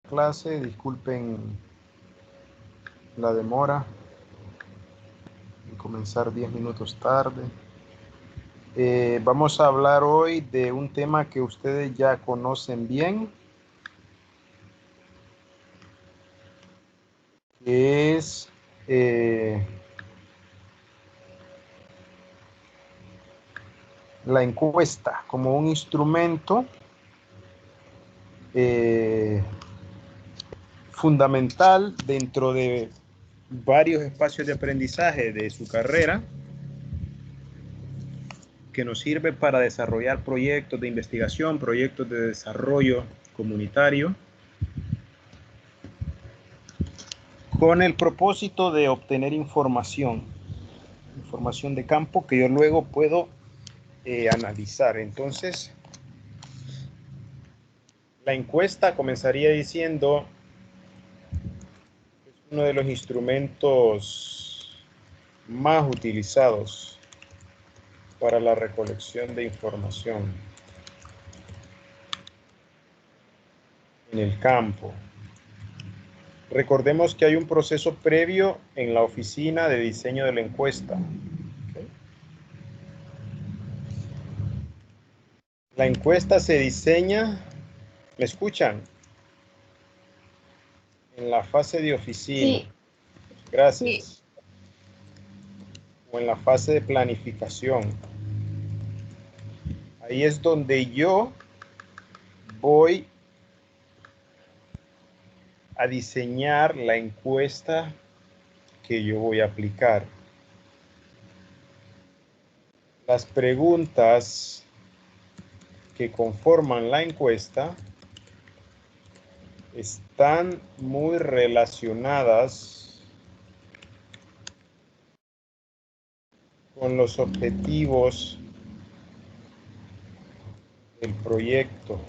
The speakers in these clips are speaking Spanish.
Clase, disculpen la demora en comenzar 10 minutos tarde. Vamos a hablar hoy de un tema que ustedes ya conocen bien, que es la encuesta como un instrumento fundamental dentro de varios espacios de aprendizaje de su carrera, que nos sirve para desarrollar proyectos de investigación, proyectos de desarrollo comunitario, con el propósito de obtener información de campo que yo luego puedo analizar. Entonces, la encuesta comenzaría diciendo que es uno de los instrumentos más utilizados para la recolección de información en el campo. Recordemos que hay un proceso previo en la oficina de diseño de la encuesta. ¿Okay? La encuesta se diseña, ¿me escuchan? En la fase de oficina. Sí. Gracias. Sí. O en la fase de planificación. Ahí es donde yo voy a diseñar la encuesta que yo voy a aplicar. Las preguntas que conforman la encuesta están muy relacionadas con los objetivos del proyecto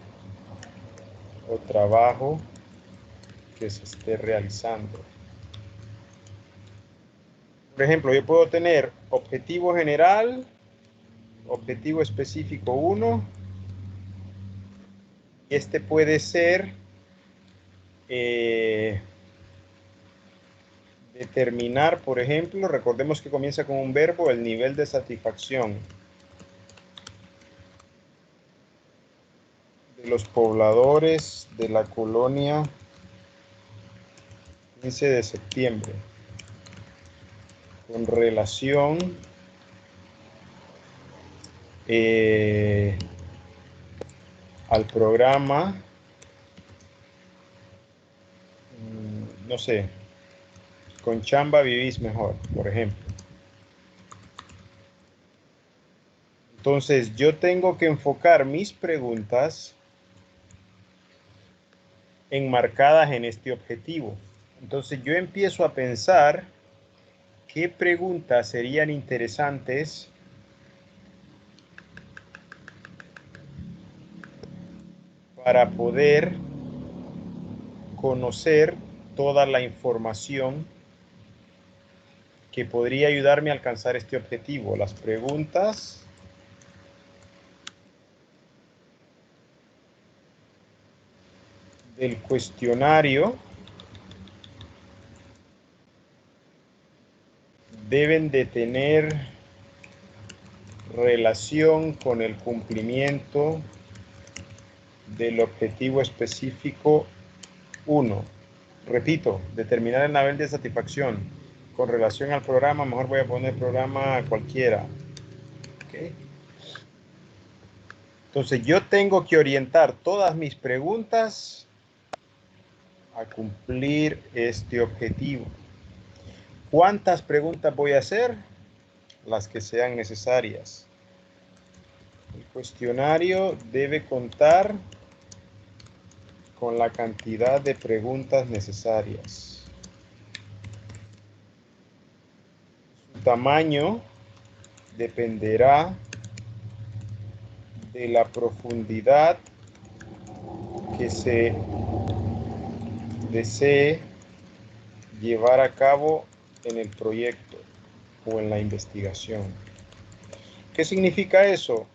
o trabajo que se esté realizando. Por ejemplo, yo puedo tener objetivo general, objetivo específico 1, y este puede ser determinar, por ejemplo, recordemos que comienza con un verbo, el nivel de satisfacción de los pobladores de la colonia 15 de septiembre con relación al programa, no sé, con chamba vivís mejor, por ejemplo. Entonces yo tengo que enfocar mis preguntas enmarcadas en este objetivo. Entonces yo empiezo a pensar qué preguntas serían interesantes para poder conocer toda la información que podría ayudarme a alcanzar este objetivo. Las preguntas del cuestionario deben de tener relación con el cumplimiento del objetivo específico 1. Repito, determinar el nivel de satisfacción. Con relación al programa, mejor voy a poner programa cualquiera. ¿Okay? Entonces yo tengo que orientar todas mis preguntas a cumplir este objetivo. ¿Cuántas preguntas voy a hacer? Las que sean necesarias. El cuestionario debe contar con la cantidad de preguntas necesarias. Su tamaño dependerá de la profundidad que se desee llevar a cabo en el proyecto o en la investigación. ¿Qué significa eso?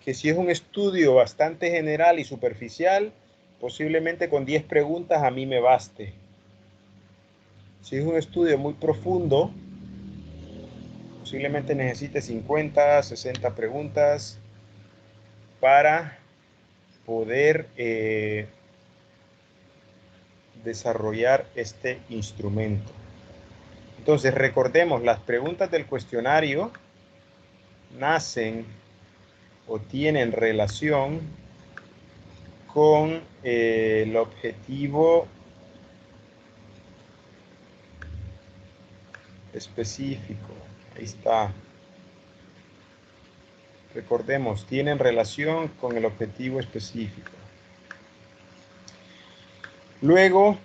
Que si es un estudio bastante general y superficial, Posiblemente con 10 preguntas a mí me baste. Si es un estudio muy profundo, posiblemente necesite 50, 60 preguntas para poder desarrollar este instrumento. Entonces, recordemos, las preguntas del cuestionario nacen o tienen relación con el objetivo específico. Ahí está. Recordemos, tienen relación con el objetivo específico. Luego,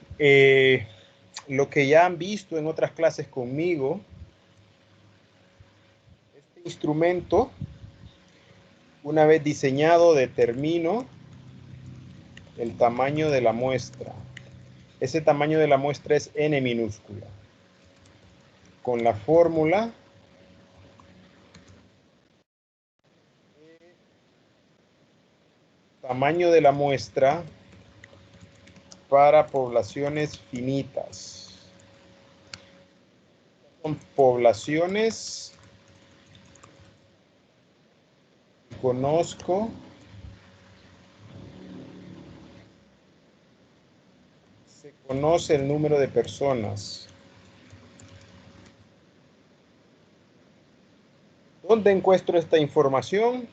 lo que ya han visto en otras clases conmigo, este instrumento, una vez diseñado, determino el tamaño de la muestra. Ese tamaño de la muestra es n minúscula. Con la fórmula tamaño de la muestra para poblaciones finitas. Son poblaciones que conozco, se conoce el número de personas. ¿Dónde encuentro esta información?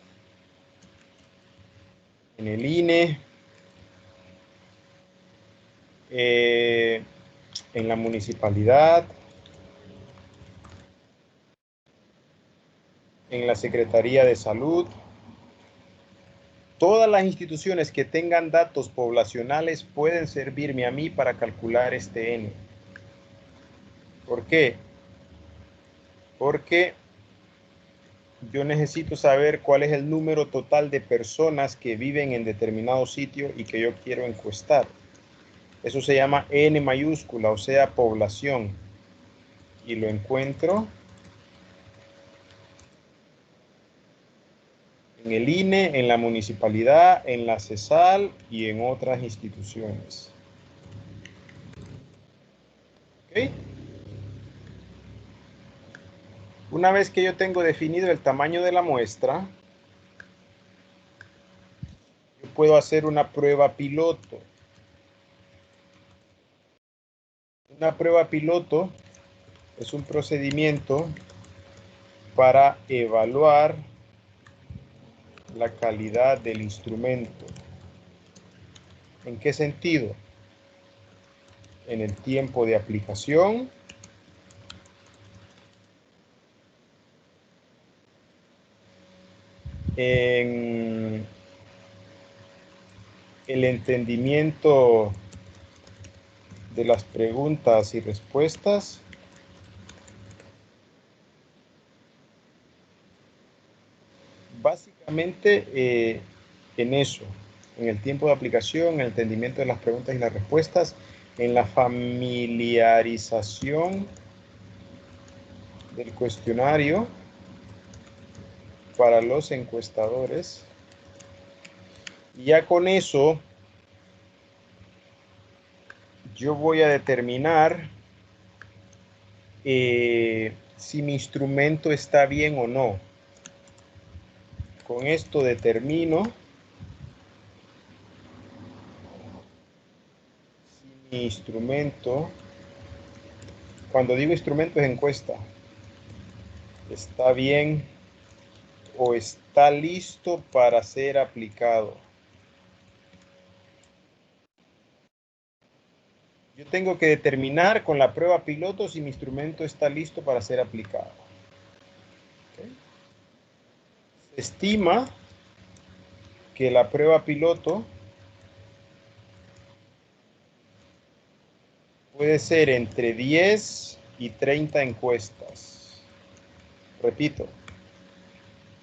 En el INE, en la municipalidad, en la Secretaría de Salud. Todas las instituciones que tengan datos poblacionales pueden servirme a mí para calcular este N. ¿Por qué? Porque yo necesito saber cuál es el número total de personas que viven en determinado sitio y que yo quiero encuestar. Eso se llama N mayúscula, o sea, población. Y lo encuentro en el INE, en la municipalidad, en la CESAL y en otras instituciones. ¿Ok? Una vez que yo tengo definido el tamaño de la muestra, yo puedo hacer una prueba piloto. Una prueba piloto es un procedimiento para evaluar la calidad del instrumento. ¿En qué sentido? En el tiempo de aplicación, en el entendimiento de las preguntas y respuestas, básicamente en eso, en el tiempo de aplicación, en el entendimiento de las preguntas y las respuestas, en la familiarización del cuestionario para los encuestadores. Y ya con eso yo voy a determinar si mi instrumento está bien o no. Con esto determino si mi instrumento, cuando digo instrumento es encuesta, está bien o está listo para ser aplicado. Yo tengo que determinar con la prueba piloto si mi instrumento está listo para ser aplicado. ¿Okay? Se estima que la prueba piloto puede ser entre 10 y 30 encuestas. Repito,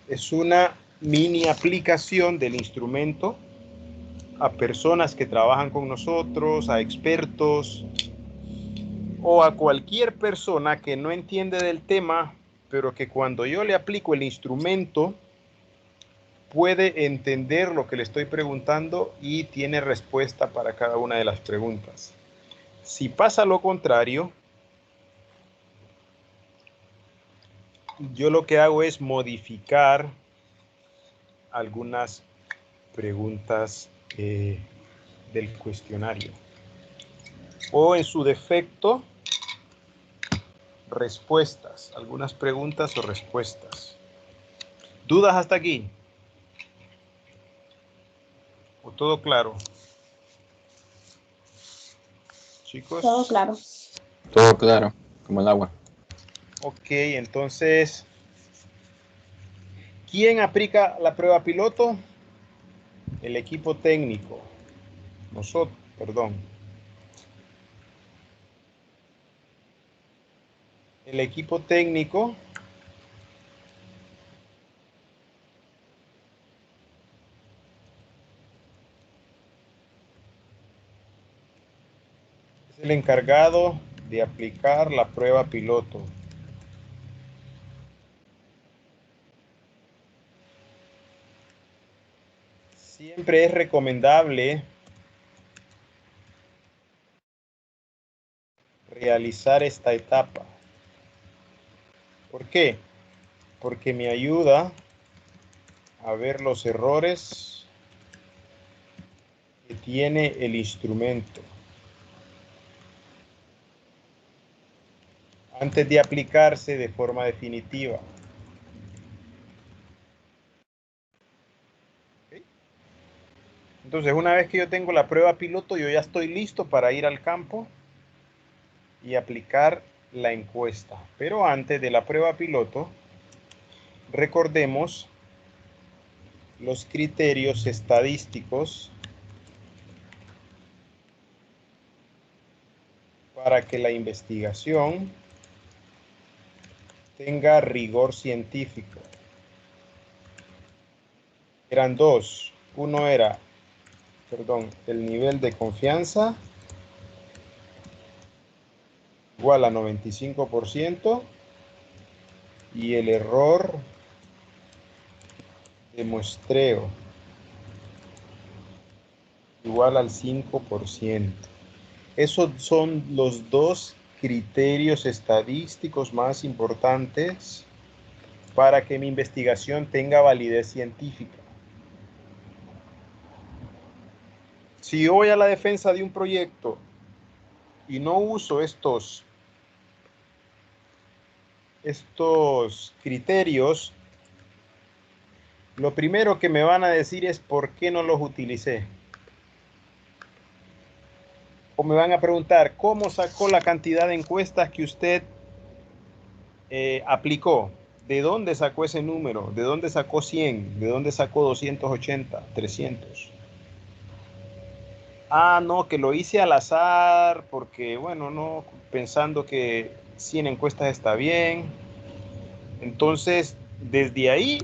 es una mini aplicación del instrumento a personas que trabajan con nosotros, a expertos o a cualquier persona que no entiende del tema, pero que cuando yo le aplico el instrumento puede entender lo que le estoy preguntando y tiene respuesta para cada una de las preguntas. Si pasa lo contrario, yo lo que hago es modificar algunas preguntas del cuestionario. O en su defecto, respuestas, algunas preguntas o respuestas. ¿Dudas hasta aquí? ¿O todo claro? Chicos. Todo claro. Todo claro, como el agua. Ok, entonces, ¿quién aplica la prueba piloto? El equipo técnico. Nosotros, perdón. El equipo técnico es el encargado de aplicar la prueba piloto. Siempre es recomendable realizar esta etapa. ¿Por qué? Porque me ayuda a ver los errores que tiene el instrumento antes de aplicarse de forma definitiva. ¿Okay? Entonces, una vez que yo tengo la prueba piloto, yo ya estoy listo para ir al campo y aplicar la encuesta. Pero antes de la prueba piloto, recordemos los criterios estadísticos para que la investigación tenga rigor científico. Eran dos. Uno era, el nivel de confianza igual a 95% y el error de muestreo igual al 5%. Esos son los dos criterios estadísticos más importantes para que mi investigación tenga validez científica. Si yo voy a la defensa de un proyecto y no uso estos criterios, lo primero que me van a decir es por qué no los utilicé. O me van a preguntar, ¿cómo sacó la cantidad de encuestas que usted aplicó? ¿De dónde sacó ese número? ¿De dónde sacó 100? ¿De dónde sacó 280? 300. Ah, no, que lo hice al azar porque, bueno, no, pensando que 100 encuestas está bien. Entonces, desde ahí,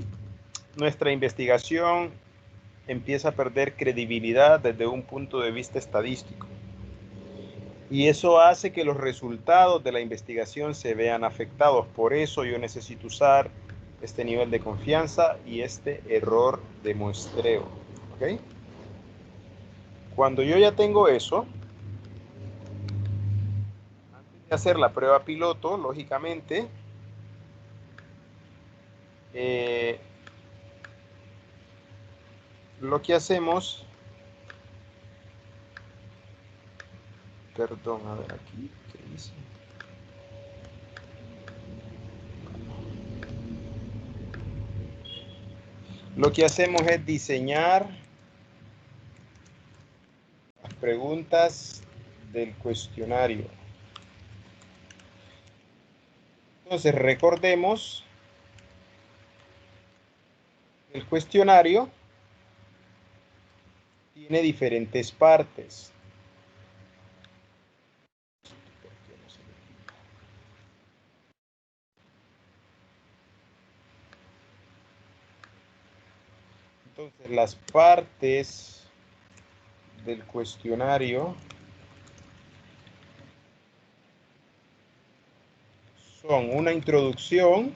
nuestra investigación empieza a perder credibilidad desde un punto de vista estadístico. Y eso hace que los resultados de la investigación se vean afectados. Por eso yo necesito usar este nivel de confianza y este error de muestreo. ¿Ok? Cuando yo ya tengo eso, antes de hacer la prueba piloto, lógicamente, lo que hacemos, perdón, a ver aquí, ¿qué dice? Lo que hacemos es diseñar las preguntas del cuestionario. Entonces, recordemos, el cuestionario tiene diferentes partes. Entonces, las partes del cuestionario son una introducción,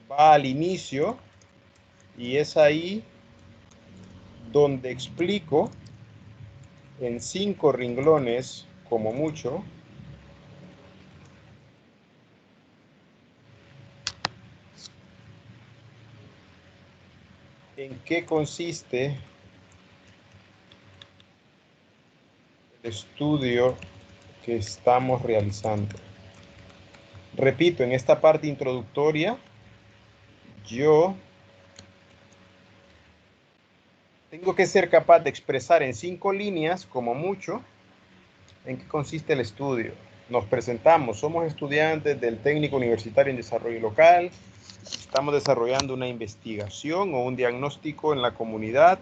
va al inicio y es ahí donde explico en 5 renglones, como mucho, en qué consiste el estudio que estamos realizando. Repito, en esta parte introductoria, yo tengo que ser capaz de expresar en 5 líneas, como mucho, en qué consiste el estudio. Nos presentamos, somos estudiantes del Técnico Universitario en Desarrollo Local, estamos desarrollando una investigación o un diagnóstico en la comunidad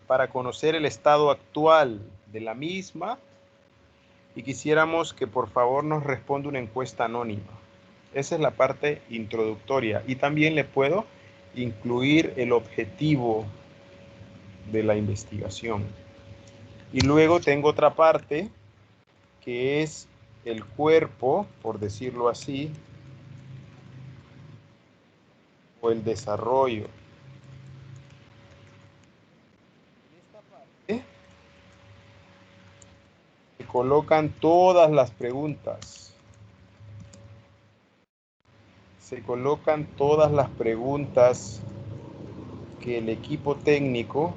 para conocer el estado actual de la misma y quisiéramos que por favor nos responda una encuesta anónima. Esa es la parte introductoria y también le puedo incluir el objetivo de la investigación. Y luego tengo otra parte que es el cuerpo, por decirlo así, o el desarrollo. En esta parte se colocan todas las preguntas. Se colocan todas las preguntas que el equipo técnico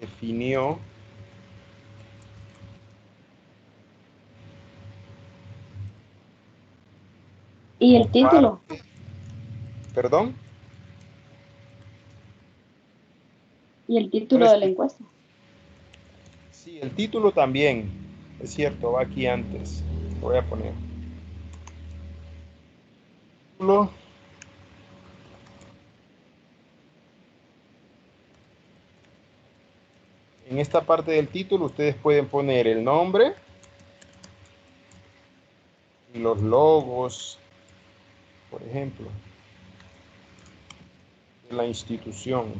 definió ¿Y el título? ¿Perdón? ¿Y el título de la encuesta? Sí, el título también, es cierto, va aquí antes. Lo voy a poner. Título. En esta parte del título ustedes pueden poner el nombre y los logos, por ejemplo, de la institución.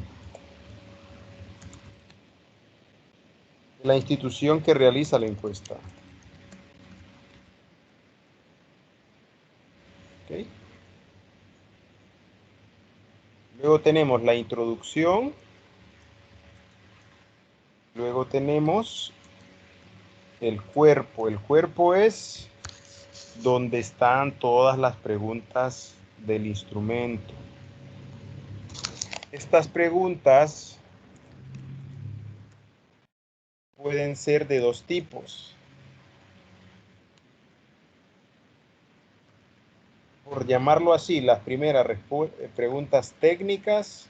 De la institución que realiza la encuesta. ¿Okay? Luego tenemos la introducción. Luego tenemos el cuerpo. El cuerpo es donde están todas las preguntas del instrumento. Estas preguntas pueden ser de 2 tipos. Por llamarlo así, las primeras preguntas técnicas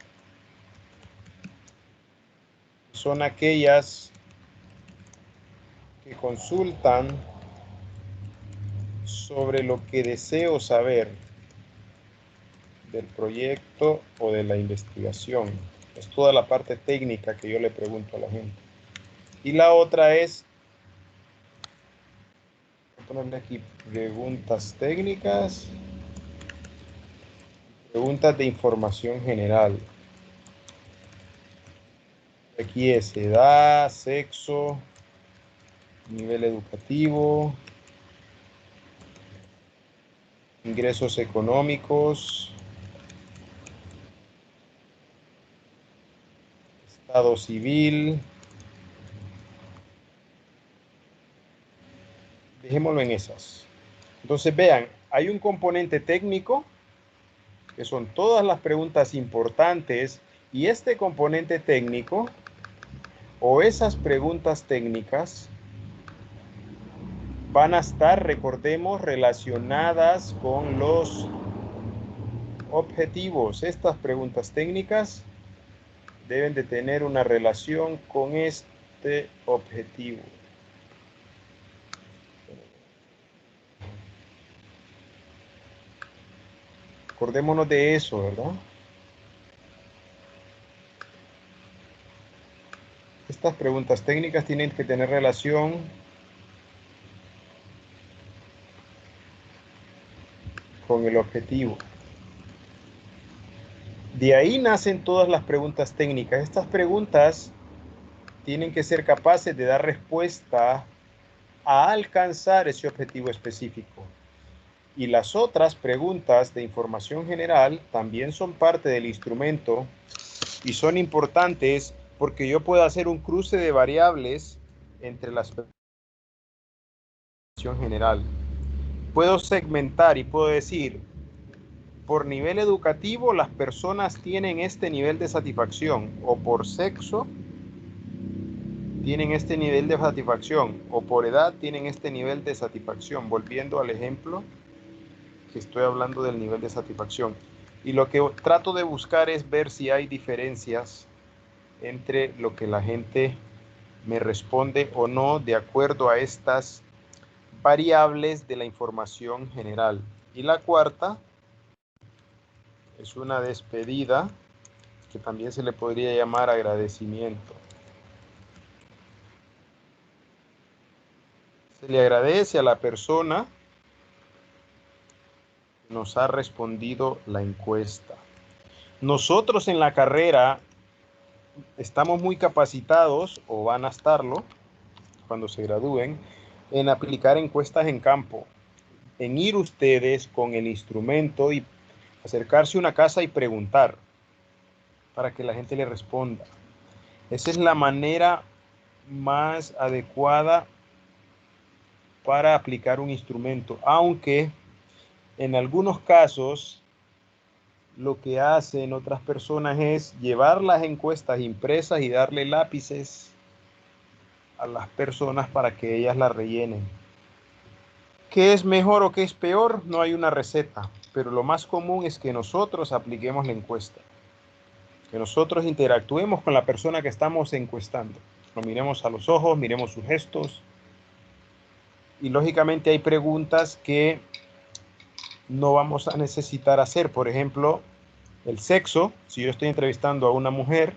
son aquellas que consultan sobre lo que deseo saber del proyecto o de la investigación. Es toda la parte técnica que yo le pregunto a la gente. Y la otra es, voy a ponerle aquí preguntas técnicas, preguntas de información general. Aquí es edad, sexo, nivel educativo, ingresos económicos, estado civil. Dejémoslo en esas. Entonces vean, hay un componente técnico, que son todas las preguntas importantes, y este componente técnico, o esas preguntas técnicas, van a estar, recordemos, relacionadas con los objetivos. Estas preguntas técnicas deben de tener una relación con este objetivo. Acordémonos de eso, ¿verdad? Estas preguntas técnicas tienen que tener relación con el objetivo. De ahí nacen todas las preguntas técnicas. Estas preguntas tienen que ser capaces de dar respuesta a alcanzar ese objetivo específico. Y las otras preguntas de información general también son parte del instrumento y son importantes porque yo puedo hacer un cruce de variables entre las información general. Puedo segmentar y puedo decir, por nivel educativo las personas tienen este nivel de satisfacción, o por sexo tienen este nivel de satisfacción, o por edad tienen este nivel de satisfacción. Volviendo al ejemplo que estoy hablando del nivel de satisfacción. Y lo que trato de buscar es ver si hay diferencias entre lo que la gente me responde o no de acuerdo a estas variables de la información general. Y la cuarta es una despedida, que también se le podría llamar agradecimiento. Se le agradece a la persona que nos ha respondido la encuesta. Nosotros en la carrera estamos muy capacitados, o van a estarlo cuando se gradúen, en aplicar encuestas en campo, en ir ustedes con el instrumento y acercarse a una casa y preguntar para que la gente le responda. Esa es la manera más adecuada para aplicar un instrumento, aunque en algunos casos lo que hacen otras personas es llevar las encuestas impresas y darle lápices a las personas para que ellas las rellenen. ¿Qué es mejor o qué es peor? No hay una receta, pero lo más común es que nosotros apliquemos la encuesta, que nosotros interactuemos con la persona que estamos encuestando, lo miremos a los ojos, miremos sus gestos, y lógicamente hay preguntas que no vamos a necesitar hacer. Por ejemplo, el sexo. Si yo estoy entrevistando a una mujer,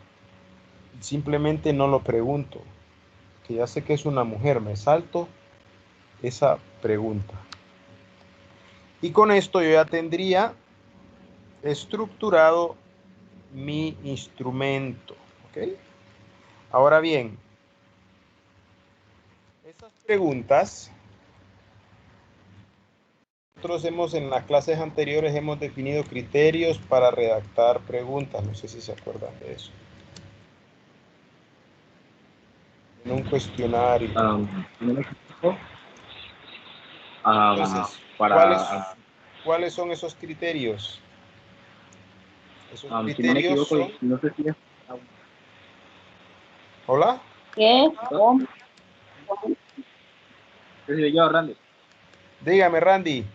simplemente no lo pregunto, que ya sé que es una mujer, me salto esa pregunta. Y con esto yo ya tendría estructurado mi instrumento. ¿Ok? Ahora bien, esas preguntas, nosotros en las clases anteriores hemos definido criterios para redactar preguntas. No sé si se acuerdan de eso. En un cuestionario. No me equivoco. Entonces, Para, ¿cuáles son esos criterios? Esos si no me criterios equivoco, son... no sé si es... ¿Hola? ¿Qué? ¿Cómo? ¿Qué yo, Randy? Dígame, Randy.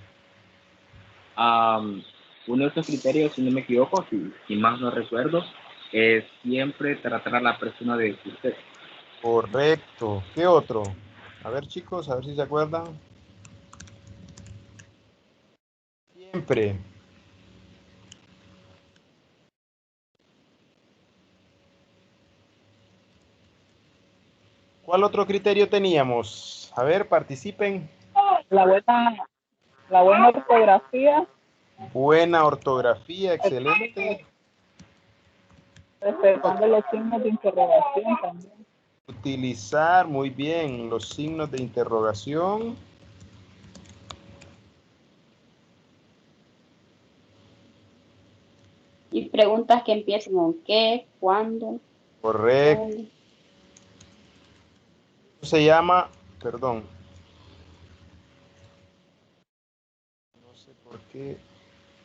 Uno de esos criterios, si no me equivoco, si más no recuerdo, es siempre tratar a la persona de usted. Correcto. ¿Qué otro? A ver, chicos, a ver si se acuerdan. Siempre. ¿Cuál otro criterio teníamos? A ver, participen. La buena ortografía, Buena ortografía, excelente. respetando los signos de interrogación también. Utilizar muy bien los signos de interrogación. Y preguntas que empiecen con qué, cuándo, Correcto. dónde. Se llama, perdón. No sé por qué,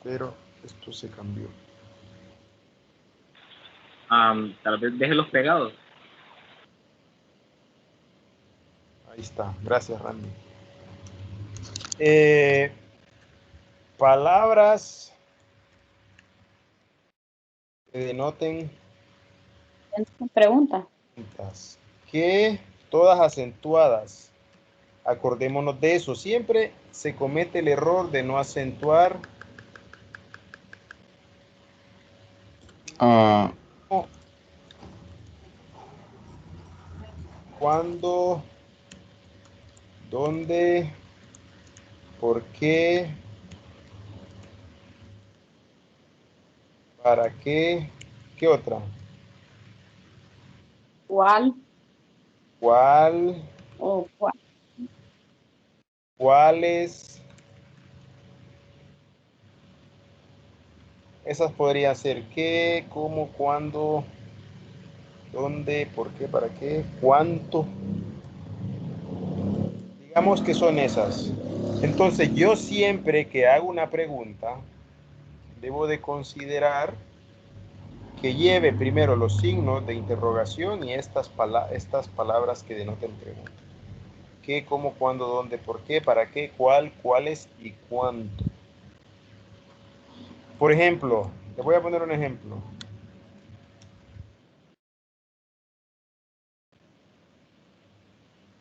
pero esto se cambió. Tal vez déjelos pegados. Ahí está. Gracias, Randy. Palabras que denoten Pregunta. que todas acentuadas. Acordémonos de eso. Siempre se comete el error de no acentuar Ah, cuándo, dónde, por qué, para qué, ¿qué otra? ¿Cuál ¿Cuál, o cuál? cuáles, Esas podrían ser qué, cómo, cuándo, dónde, por qué, para qué, cuánto. Digamos que son esas. Entonces, yo siempre que hago una pregunta, debo de considerar que lleve primero los signos de interrogación y estas palabras que denoten pregunta. ¿Qué, cómo, cuándo, dónde, por qué, para qué, cuál, cuáles y cuánto? Por ejemplo, te voy a poner un ejemplo.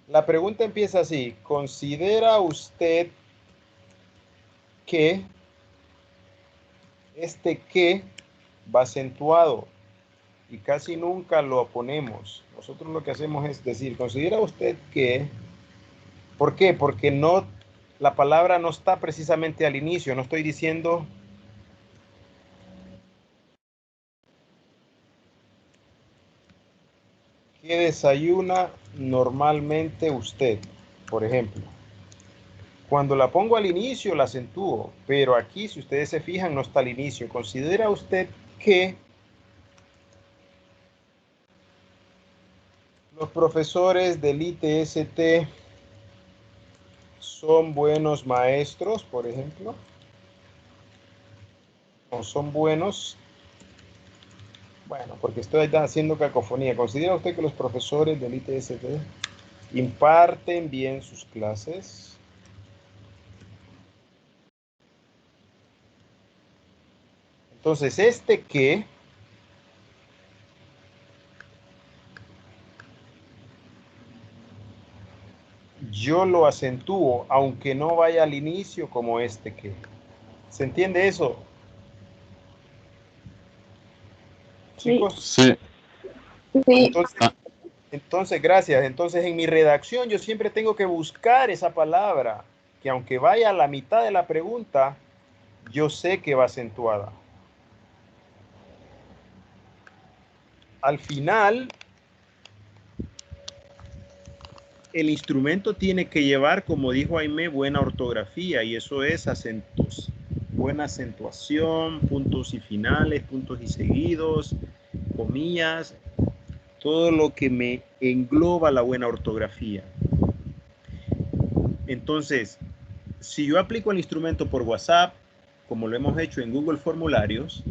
La pregunta empieza así. ¿Considera usted que este que va acentuado? Y casi nunca lo ponemos. Nosotros lo que hacemos es decir, ¿considera usted que? ¿Por qué? Porque no, la palabra no está precisamente al inicio. No estoy diciendo ¿qué desayuna normalmente usted? Por ejemplo. Cuando la pongo al inicio la acentúo, pero aquí si ustedes se fijan no está al inicio. ¿Considera usted que los profesores del ITST son buenos maestros, por ejemplo? ¿O son buenos? Bueno, porque estoy haciendo cacofonía. ¿Considera usted que los profesores del ITST imparten bien sus clases? Entonces, este que yo lo acentúo, aunque no vaya al inicio como este que. ¿Se entiende eso? Sí. Chicos, Sí. Sí. entonces, Ah, entonces, gracias. Entonces, en mi redacción yo siempre tengo que buscar esa palabra, que aunque vaya a la mitad de la pregunta, yo sé que va acentuada. Al final, el instrumento tiene que llevar, como dijo Aimé, buena ortografía, y eso es acentos, buena acentuación, puntos y finales, puntos y seguidos, comillas, todo lo que me engloba la buena ortografía. Entonces, si yo aplico el instrumento por WhatsApp, como lo hemos hecho en Google Formularios,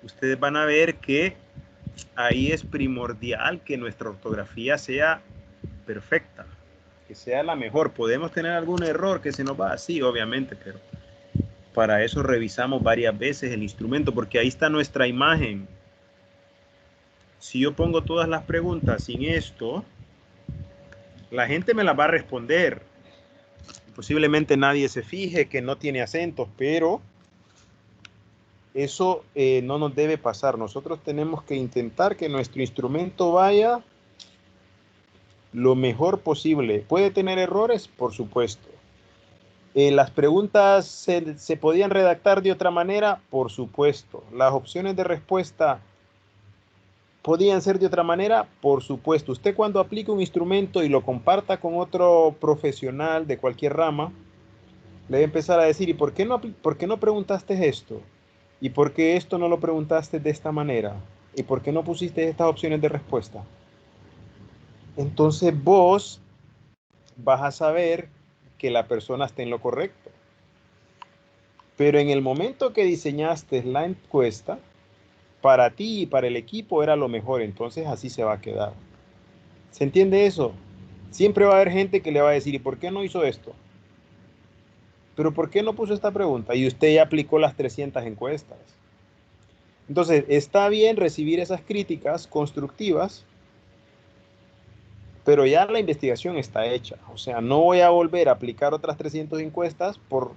ustedes van a ver que ahí es primordial que nuestra ortografía sea perfecta, que sea la mejor. Podemos tener algún error que se nos va así, obviamente, pero para eso revisamos varias veces el instrumento, porque ahí está nuestra imagen. Si yo pongo todas las preguntas sin esto, la gente me las va a responder. Posiblemente nadie se fije que no tiene acentos, pero eso no nos debe pasar. Nosotros tenemos que intentar que nuestro instrumento vaya lo mejor posible. ¿Puede tener errores? Por supuesto. ¿Las preguntas se podían redactar de otra manera? Por supuesto. ¿Las opciones de respuesta podían ser de otra manera? Por supuesto. Usted cuando aplique un instrumento y lo comparta con otro profesional de cualquier rama, le debe empezar a decir, ¿y por qué no preguntaste esto? ¿Y por qué esto no lo preguntaste de esta manera? ¿Y por qué no pusiste estas opciones de respuesta? Entonces vos vas a saber que la persona está en lo correcto. Pero en el momento que diseñaste la encuesta, para ti y para el equipo era lo mejor, entonces así se va a quedar. ¿Se entiende eso? Siempre va a haber gente que le va a decir, ¿y por qué no hizo esto? ¿Pero por qué no puso esta pregunta? Y usted ya aplicó las 300 encuestas. Entonces, está bien recibir esas críticas constructivas, pero ya la investigación está hecha. O sea, no voy a volver a aplicar otras 300 encuestas por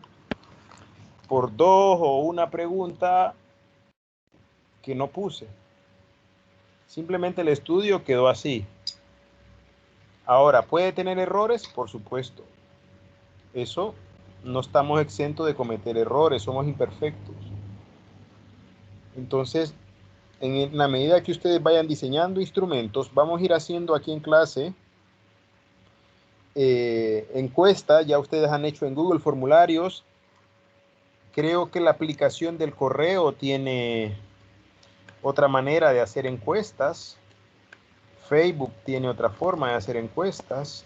dos o una pregunta que no puse. Simplemente el estudio quedó así. Ahora, ¿puede tener errores? Por supuesto. Eso no estamos exentos de cometer errores, somos imperfectos. Entonces, en la medida que ustedes vayan diseñando instrumentos, vamos a ir haciendo aquí en clase encuesta, ya ustedes han hecho en Google formularios, Creo que la aplicación del correo tiene otra manera de hacer encuestas. Facebook tiene otra forma de hacer encuestas.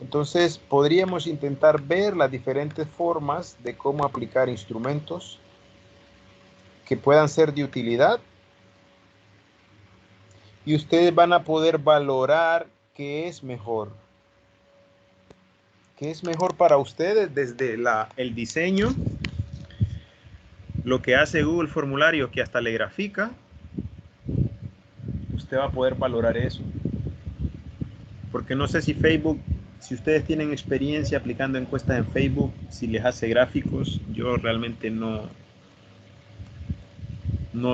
Entonces, podríamos intentar ver las diferentes formas de cómo aplicar instrumentos que puedan ser de utilidad. Y ustedes van a poder valorar qué es mejor. ¿Qué es mejor para ustedes desde el diseño? Lo que hace Google Formulario, que hasta le grafica. Usted va a poder valorar eso. Porque no sé si Facebook, si ustedes tienen experiencia aplicando encuestas en Facebook, si les hace gráficos. Yo realmente no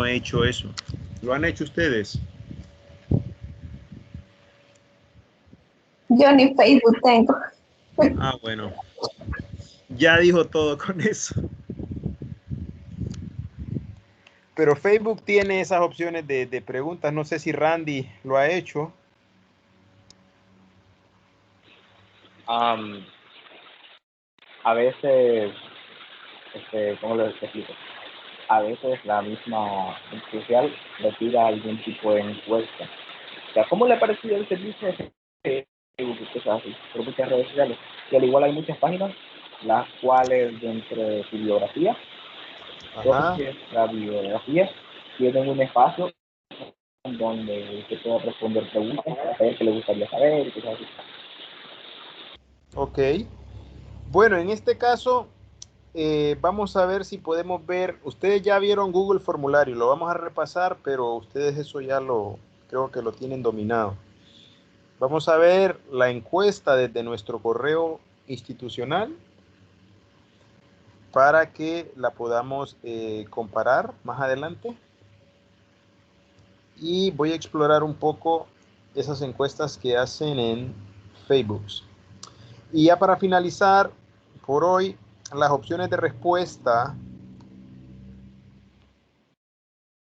he hecho eso. ¿Lo han hecho ustedes? Yo ni Facebook tengo. Ah, bueno. Ya dijo todo con eso. Pero Facebook tiene esas opciones de preguntas. No sé si Randy lo ha hecho. A veces, ¿cómo lo explico? A veces la misma red social le tira algún tipo de encuesta. O sea, ¿cómo le ha parecido el servicio de Facebook y cosas así? Por muchas redes sociales. Y al igual hay muchas páginas, las cuales dentro de su biografía, Ajá. la biografía, tienen un espacio donde usted puede responder preguntas, saber qué le gustaría saber y cosas así. Ok. Bueno, en este caso, vamos a ver si podemos ver. Ustedes ya vieron Google Formulario, lo vamos a repasar, pero ustedes eso ya creo que lo tienen dominado. Vamos a ver la encuesta desde nuestro correo institucional para que la podamos comparar más adelante. Y voy a explorar un poco esas encuestas que hacen en Facebook. Y ya para finalizar, por hoy, las opciones de respuesta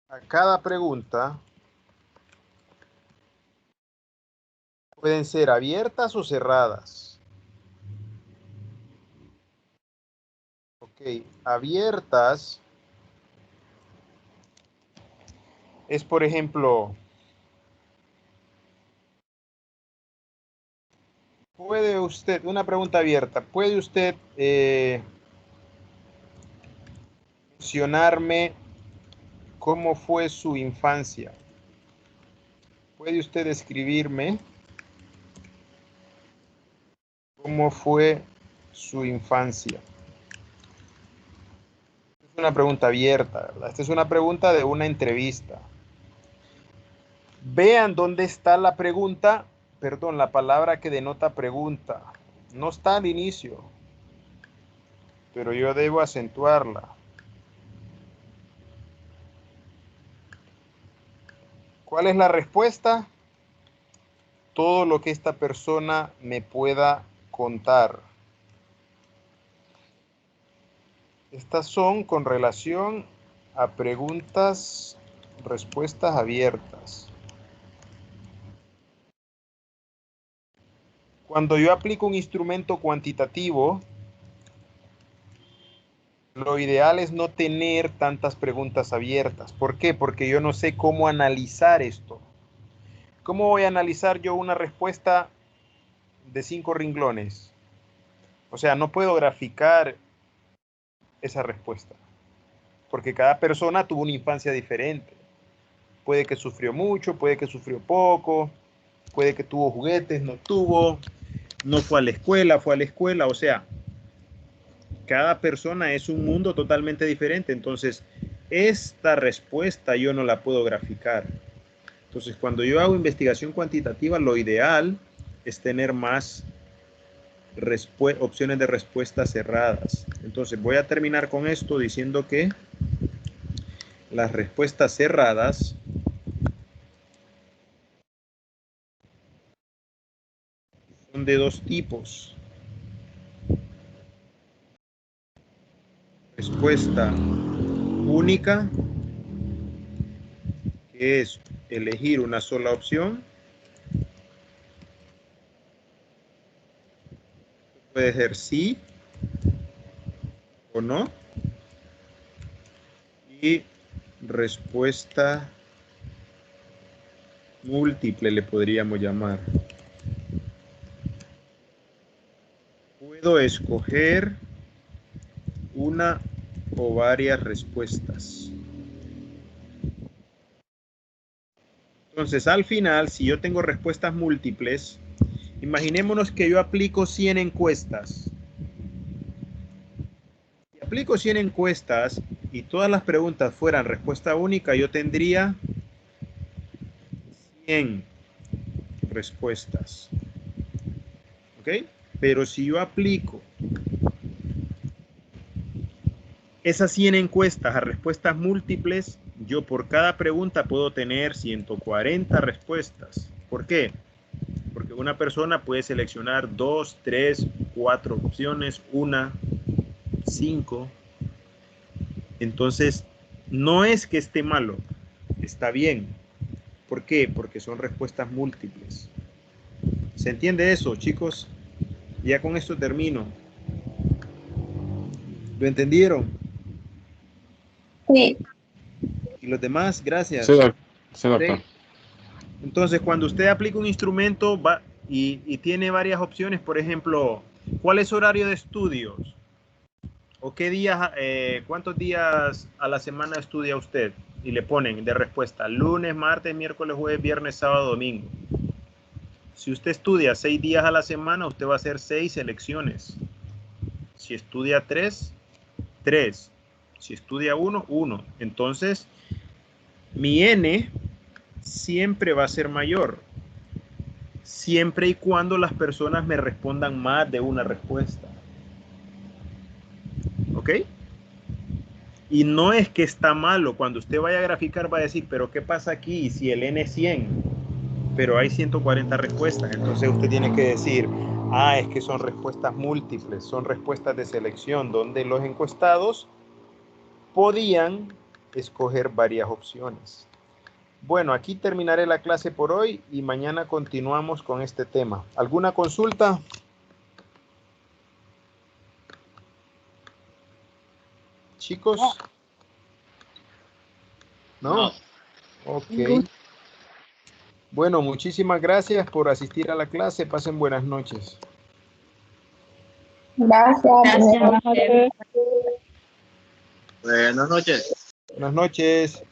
a cada pregunta pueden ser abiertas o cerradas. Ok, abiertas es, por ejemplo, puede usted, una pregunta abierta, ¿puede usted mencionarme cómo fue su infancia? ¿Puede usted escribirme cómo fue su infancia? Es una pregunta abierta, ¿verdad? Esta es una pregunta de una entrevista. Vean dónde está la pregunta, perdón, la palabra que denota pregunta. No está al inicio, pero yo debo acentuarla. ¿Cuál es la respuesta? Todo lo que esta persona me pueda contar. Estas son con relación a preguntas, respuestas abiertas. Cuando yo aplico un instrumento cuantitativo, lo ideal es no tener tantas preguntas abiertas. ¿Por qué? Porque yo no sé cómo analizar esto. ¿Cómo voy a analizar yo una respuesta de 5 renglones? O sea, no puedo graficar esa respuesta, porque cada persona tuvo una infancia diferente. Puede que sufrió mucho, puede que sufrió poco, puede que tuvo juguetes, no tuvo, no fue a la escuela, o sea, cada persona es un mundo totalmente diferente. Entonces, esta respuesta yo no la puedo graficar. Entonces, cuando yo hago investigación cuantitativa, lo ideal es tener más opciones de respuesta cerradas. Entonces, voy a terminar con esto diciendo que las respuestas cerradas son de dos tipos. Respuesta única, que es elegir una sola opción. Puede ser sí o no. y respuesta múltiple le podríamos llamar. Puedo escoger una o varias respuestas. Entonces, al final, si yo tengo respuestas múltiples, imaginémonos que yo aplico 100 encuestas. Si aplico 100 encuestas y todas las preguntas fueran respuesta única, yo tendría 100 respuestas. ¿Ok? Pero si yo aplico esas 100 encuestas a respuestas múltiples, yo por cada pregunta puedo tener 140 respuestas. ¿Por qué? Porque una persona puede seleccionar 2, 3, 4 opciones, 1, 5. Entonces, no es que esté malo, está bien. ¿Por qué? Porque son respuestas múltiples. ¿Se entiende eso, chicos? Ya con esto termino. ¿Lo entendieron? Sí. Y los demás, gracias. Sí, doctor. ¿Sí? Entonces, cuando usted aplica un instrumento y tiene varias opciones, por ejemplo, ¿cuál es su horario de estudios? ¿O qué días, cuántos días a la semana estudia usted? Y le ponen de respuesta lunes, martes, miércoles, jueves, viernes, sábado, domingo. Si usted estudia 6 días a la semana, usted va a hacer 6 selecciones. Si estudia 3, 3. Si estudia 1, 1. Entonces, mi N siempre va a ser mayor, siempre y cuando las personas me respondan más de una respuesta. ¿Ok? Y no es que está malo. Cuando usted vaya a graficar va a decir, pero ¿qué pasa aquí si el N es 100? Pero hay 140 respuestas. Entonces usted tiene que decir, es que son respuestas múltiples, son respuestas de selección, donde los encuestados podían escoger varias opciones. Bueno, aquí terminaré la clase por hoy y mañana continuamos con este tema. ¿Alguna consulta? Chicos. ¿No? Ok. Bueno, muchísimas gracias por asistir a la clase. Pasen buenas noches. Gracias. Buenas noches. Buenas noches. Buenas noches.